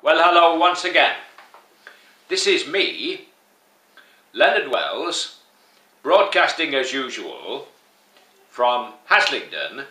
Well, hello once again. This is me, Leonard Wells, broadcasting as usual from HASLINGDEN,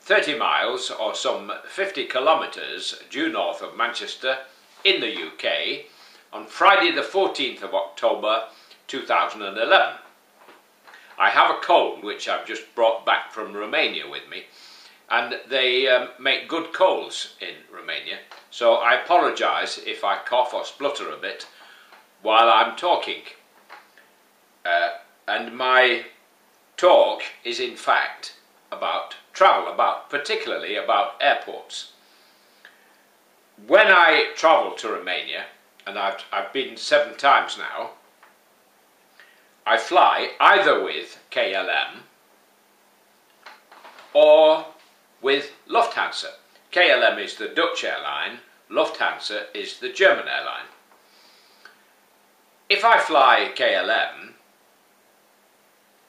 30 miles or some 50 kilometres due north of Manchester in the UK, on Friday the 14th of October 2011. I have a cold which I've just brought back from Romania with me, and they make good colds in Romania, so I apologise if I cough or splutter a bit while I'm talking. And my talk is in fact about travel, particularly about airports. When I travel to Romania, and I've been 7 times now, I fly either with KLM or with Lufthansa. KLM is the Dutch airline, Lufthansa is the German airline. If I fly KLM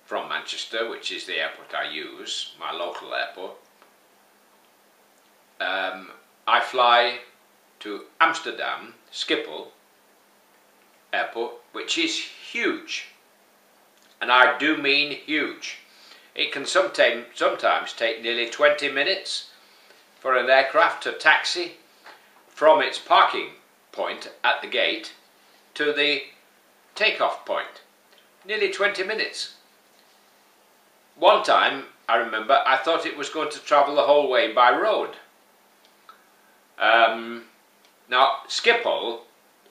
from Manchester, which is the airport I use, my local airport, I fly to Amsterdam Schiphol airport, which is huge, and I do mean huge. It can sometimes take nearly 20 minutes for an aircraft to taxi from its parking point at the gate to the takeoff point. Nearly 20 minutes. One time, I remember, I thought it was going to travel the whole way by road. Now, Schiphol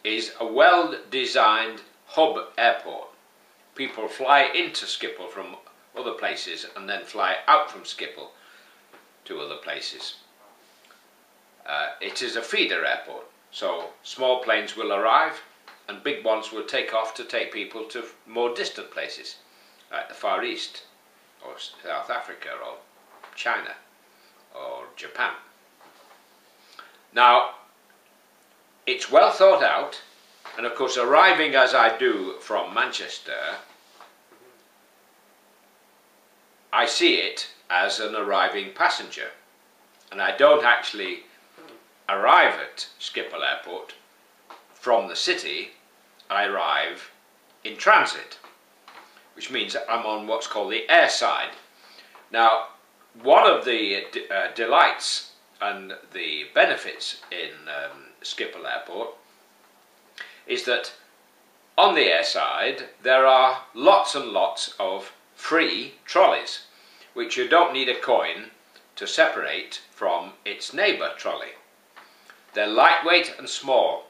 is a well-designed hub airport. People fly into Schiphol from other places and then fly out from Schiphol to other places. It is a feeder airport, so small planes will arrive and big ones will take off to take people to more distant places, like the Far East, or South Africa, or China, or Japan. Now, it's well thought out, and of course arriving as I do from Manchester, I see it as an arriving passenger, and I don't actually arrive at Schiphol Airport from the city. I arrive in transit, which means I'm on what's called the air side. Now, one of the delights and the benefits in Schiphol Airport is that on the air side there are lots and lots of free trolleys, which you don't need a coin to separate from its neighbour trolley. They're lightweight and small.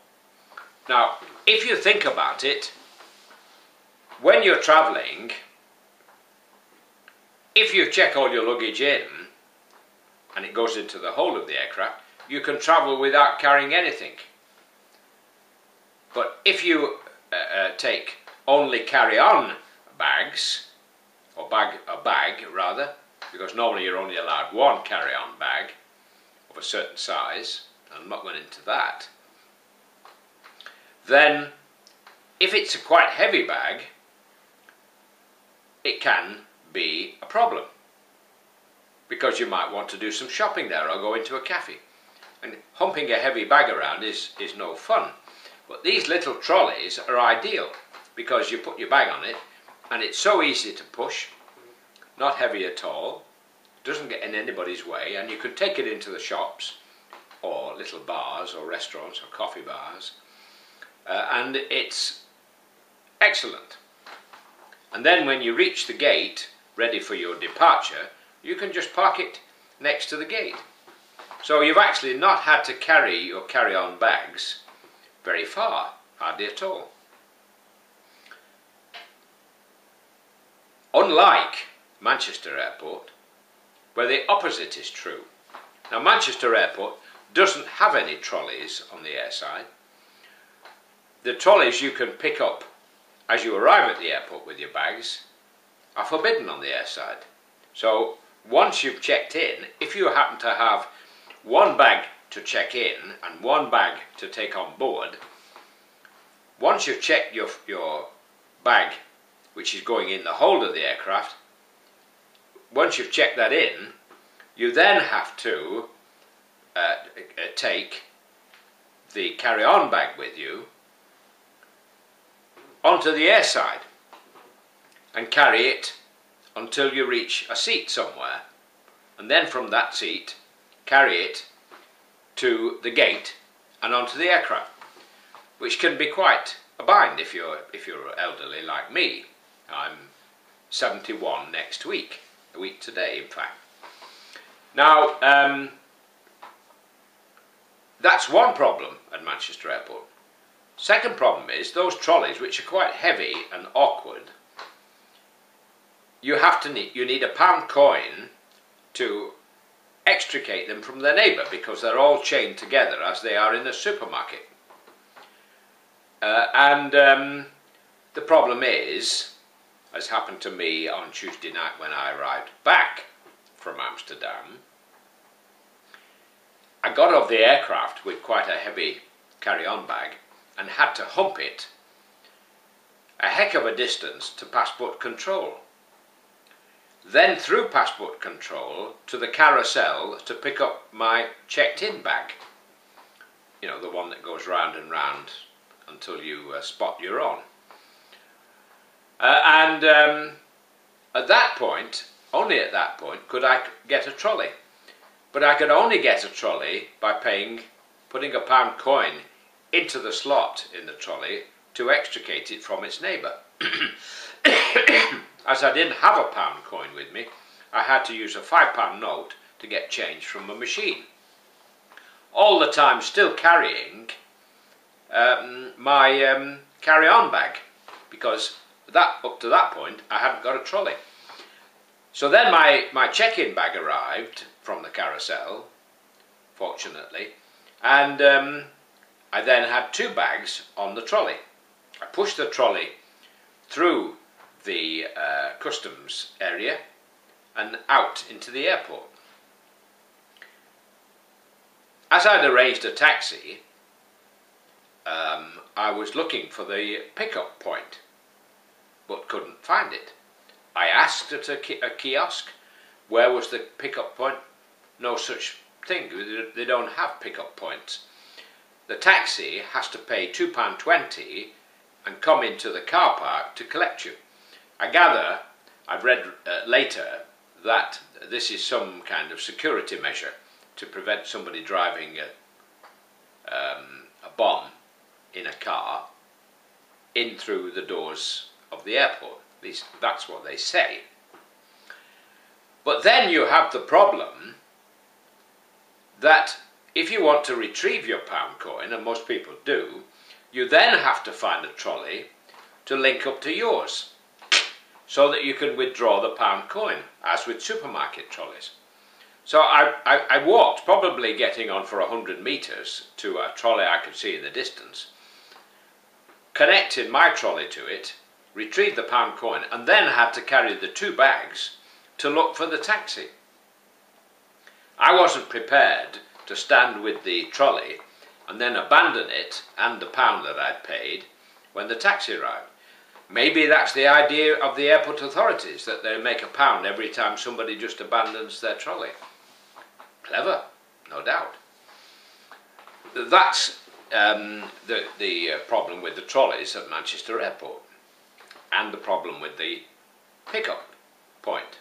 Now, if you think about it, when you're travelling, if you check all your luggage in and it goes into the hold of the aircraft, you can travel without carrying anything. But if you take only carry-on bags, or a bag rather, because normally you're only allowed one carry-on bag of a certain size, and I'm not going into that, then if it's a quite heavy bag, it can be a problem, because you might want to do some shopping there or go into a cafe, and humping a heavy bag around is no fun. But these little trolleys are ideal, because you put your bag on it and it's so easy to push, not heavy at all, doesn't get in anybody's way, and you can take it into the shops or little bars or restaurants or coffee bars, and it's excellent. And then when you reach the gate ready for your departure, you can just park it next to the gate. So you've actually not had to carry your carry-on bags very far, hardly at all. Unlike Manchester Airport, where the opposite is true. Now, Manchester Airport doesn't have any trolleys on the air side. The trolleys you can pick up as you arrive at the airport with your bags are forbidden on the air side. So once you've checked in, if you happen to have one bag to check in and one bag to take on board, once you've checked your bag, which is going in the hold of the aircraft, once you've checked that in, you then have to take the carry-on bag with you onto the airside and carry it until you reach a seat somewhere, and then from that seat carry it to the gate and onto the aircraft, which can be quite a bind if you're elderly like me. I'm 71 next week, a week today in fact. Now that's one problem at Manchester Airport. Second problem is those trolleys, which are quite heavy and awkward. You need a pound coin to extricate them from their neighbour, because they're all chained together as they are in a supermarket. The problem is, as happened to me on Tuesday night when I arrived back from Amsterdam, I got off the aircraft with quite a heavy carry-on bag and had to hump it a heck of a distance to passport control. Then through passport control to the carousel to pick up my checked-in bag. You know, the one that goes round and round until you spot you're on. At that point, only at that point, could I get a trolley. But I could only get a trolley by putting a pound coin into the slot in the trolley to extricate it from its neighbour. As I didn't have a pound coin with me, I had to use a £5 note to get change from a machine. All the time still carrying my carry-on bag, because up to that point I hadn't got a trolley. So then my check-in bag arrived from the carousel, fortunately, and I then had two bags on the trolley. I pushed the trolley through the customs area and out into the airport. As I'd arranged a taxi, I was looking for the pickup point, but couldn't find it. I asked at a kiosk, where was the pickup point? No such thing, they don't have pickup points. The taxi has to pay £2.20 and come into the car park to collect you. I gather, I've read later, that this is some kind of security measure to prevent somebody driving a bomb in a car in through the doors of the airport. At least that's what they say. But then you have the problem that if you want to retrieve your pound coin, and most people do, you then have to find a trolley to link up to yours, so that you can withdraw the pound coin, as with supermarket trolleys. So I walked, probably getting on for 100 metres, to a trolley I could see in the distance, connected my trolley to it, retrieved the pound coin, and then had to carry the two bags to look for the taxi. I wasn't prepared to stand with the trolley and then abandon it and the pound that I'd paid when the taxi arrived. Maybe that's the idea of the airport authorities, that they make a pound every time somebody just abandons their trolley. Clever, no doubt. That's the problem with the trolleys at Manchester Airport, and the problem with the pickup point,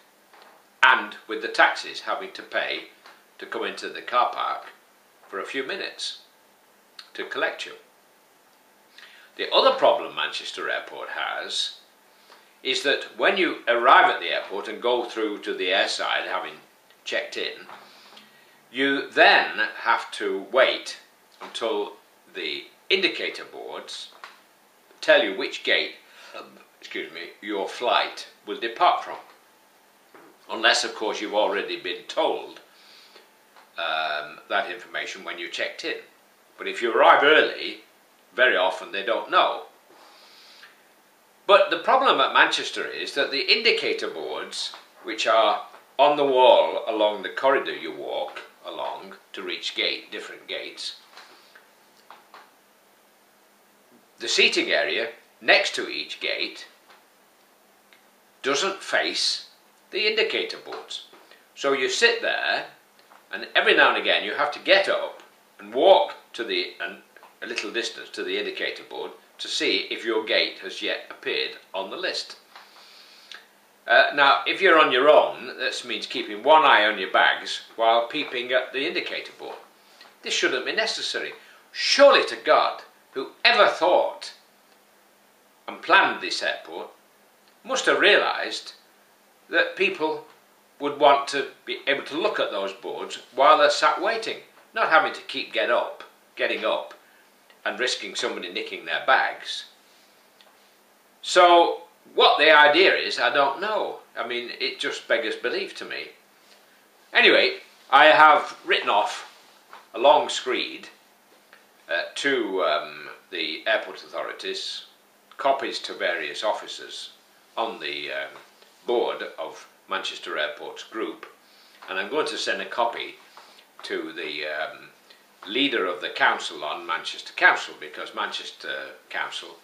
and with the taxis having to pay to come into the car park for a few minutes to collect you. The other problem Manchester Airport has is that when you arrive at the airport and go through to the airside having checked in, you then have to wait until the indicator boards tell you which gate your flight will depart from. Unless, of course, you've already been told that information when you checked in. But if you arrive early, very often they don't know. But the problem at Manchester is that the indicator boards, which are on the wall along the corridor you walk along to reach different gates, the seating area next to each gate doesn't face the indicator boards. So you sit there, and every now and again you have to get up and walk to the a little distance to the indicator board to see if your gate has yet appeared on the list. Now, if you're on your own, this means keeping one eye on your bags while peeping at the indicator board. This shouldn't be necessary. Surely to God, whoever thought and planned this airport must have realised that people would want to be able to look at those boards while they're sat waiting, not having to keep getting up and risking somebody nicking their bags. So what the idea is, I don't know. I mean, it just beggars belief to me. Anyway, I have written off a long screed to the airport authorities, copies to various officers on the board of Manchester Airports Group, and I'm going to send a copy to the leader of the council on Manchester Council, because Manchester Council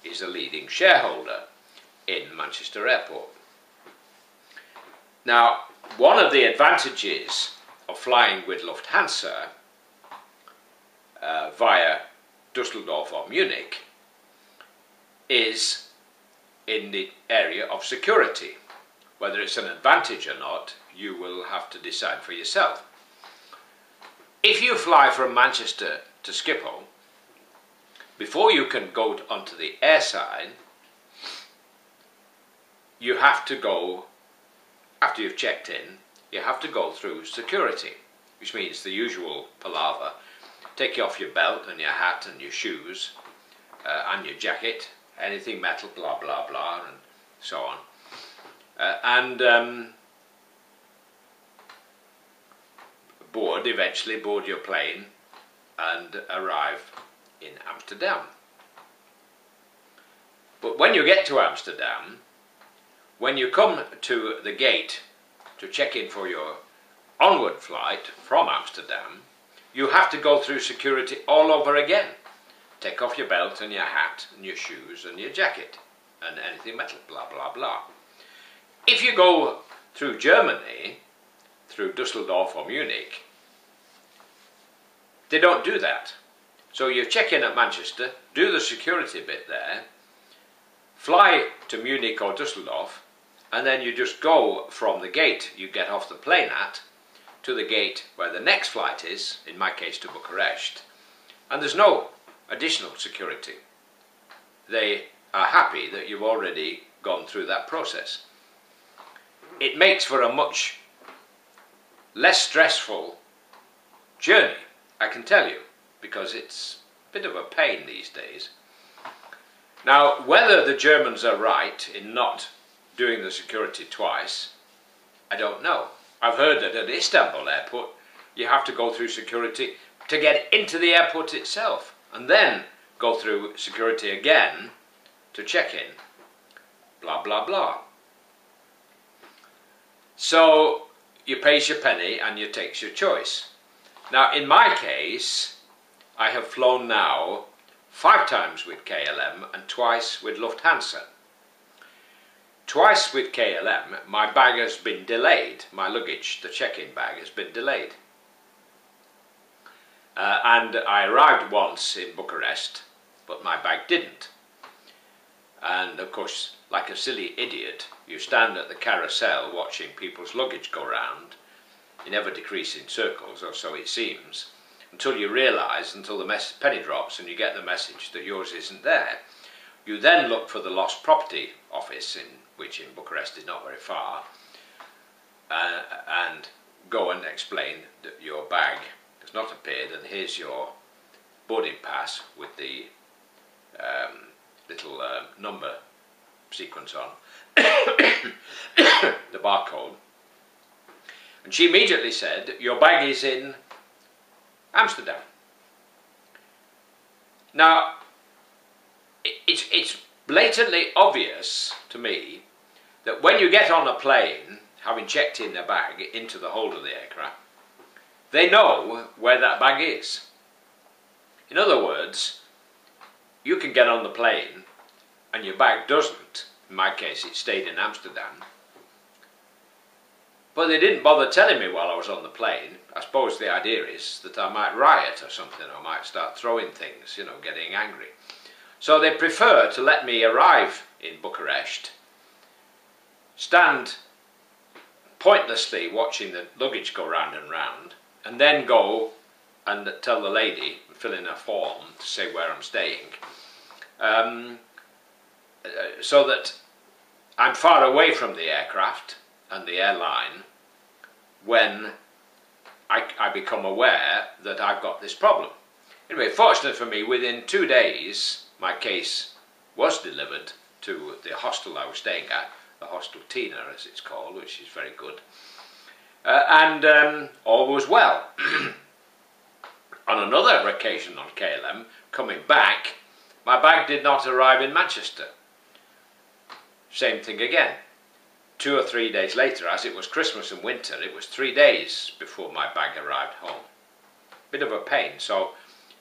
is a leading shareholder in Manchester Airport. Now, one of the advantages of flying with Lufthansa via Dusseldorf or Munich is in the area of security. Whether it's an advantage or not, you will have to decide for yourself. If you fly from Manchester to Schiphol, before you can go onto the airside, you have to go, after you've checked in, you have to go through security, which means the usual palaver. Take off your belt and your hat and your shoes and your jacket, anything metal, blah blah blah, and so on. Eventually board your plane and arrive in Amsterdam. But when you get to Amsterdam, when you come to the gate to check in for your onward flight from Amsterdam, you have to go through security all over again. Take off your belt and your hat and your shoes and your jacket and anything metal, blah blah blah. If you go through Germany, through Dusseldorf or Munich, they don't do that. So you check in at Manchester, do the security bit there, fly to Munich or Dusseldorf, and then you just go from the gate you get off the plane at to the gate where the next flight is, in my case to Bucharest, and there's no additional security. They are happy that you've already gone through that process. It makes for a much less stressful journey, I can tell you, because it's a bit of a pain these days. Now, whether the Germans are right in not doing the security twice, I don't know. I've heard that at Istanbul airport you have to go through security to get into the airport itself and then go through security again to check in, blah blah blah. So you pays your penny and you takes your choice. Now in my case, I have flown now 5 times with KLM and twice with Lufthansa. Twice with KLM, my bag has been delayed. My luggage, the check-in bag, has been delayed. And I arrived once in Bucharest, but my bag didn't. And of course, like a silly idiot, you stand at the carousel watching people's luggage go round in ever-decreasing circles, or so it seems, until you realise, until the penny drops and you get the message that yours isn't there. You then look for the lost property office, which in Bucharest is not very far, and go and explain that your bag has not appeared, and here's your boarding pass with the little number sequence on, the barcode. And she immediately said, your bag is in Amsterdam. Now, it's blatantly obvious to me that when you get on a plane, having checked in their bag into the hold of the aircraft, they know where that bag is. In other words, you can get on the plane and your bag doesn't. In my case, it stayed in Amsterdam. But they didn't bother telling me while I was on the plane. I suppose the idea is that I might riot or something, or might start throwing things, you know, getting angry. So they prefer to let me arrive in Bucharest, stand pointlessly watching the luggage go round and round, and then go and tell the lady, fill in a form to say where I'm staying, so that I'm far away from the aircraft and the airline when I become aware that I've got this problem. Anyway, fortunately for me, within 2 days my case was delivered to the hostel I was staying at, the Hostel Tina as it's called, which is very good, and all was well. On another occasion on KLM, coming back, my bag did not arrive in Manchester. Same thing again. 2 or 3 days later, as it was Christmas and winter, it was 3 days before my bag arrived home. Bit of a pain. So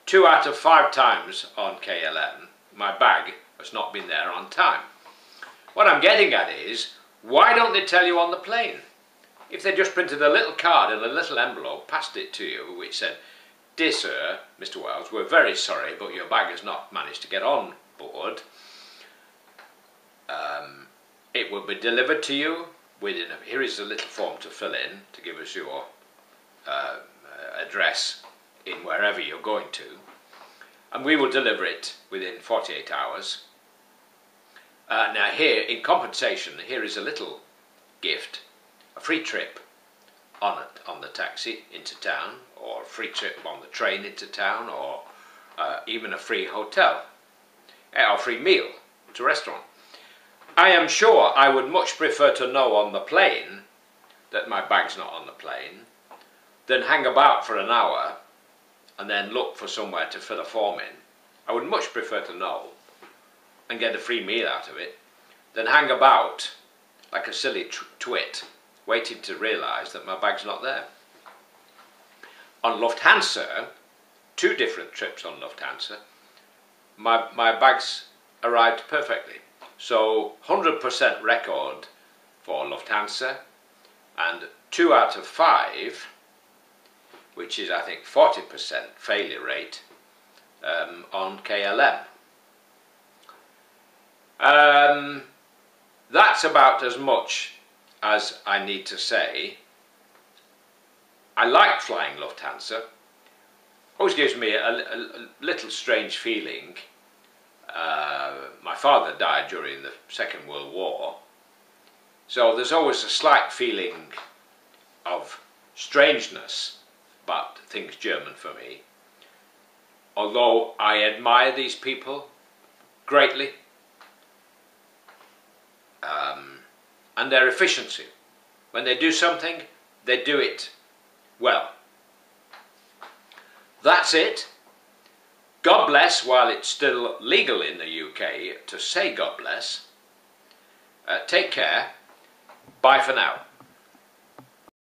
2 out of 5 times on KLM, my bag has not been there on time. What I'm getting at is, why don't they tell you on the plane? If they just printed a little card in a little envelope, passed it to you, which said, "Dear sir, Mr. Wells, we're very sorry, but your bag has not managed to get on board. It will be delivered to you within, here is a little form to fill in to give us your address in wherever you're going to, and we will deliver it within 48 hours. Now here, in compensation, here is a little gift, a free trip on the taxi into town, or a free trip on the train into town, or even a free hotel, or free meal at a restaurant." I am sure I would much prefer to know on the plane that my bag's not on the plane than hang about for an hour and then look for somewhere to fill a form in. I would much prefer to know and get a free meal out of it than hang about like a silly twit waiting to realise that my bag's not there. On Lufthansa, 2 different trips on Lufthansa, my bags arrived perfectly. So 100% record for Lufthansa, and 2 out of 5, which is I think 40% failure rate on KLM. That's about as much as I need to say. I like flying Lufthansa. Always gives me a little strange feeling. My father died during the Second World War, so there's always a slight feeling of strangeness about things German for me. Although I admire these people greatly, and their efficiency. When they do something, they do it well. That's it. God bless, while it's still legal in the UK to say God bless. Take care. Bye for now.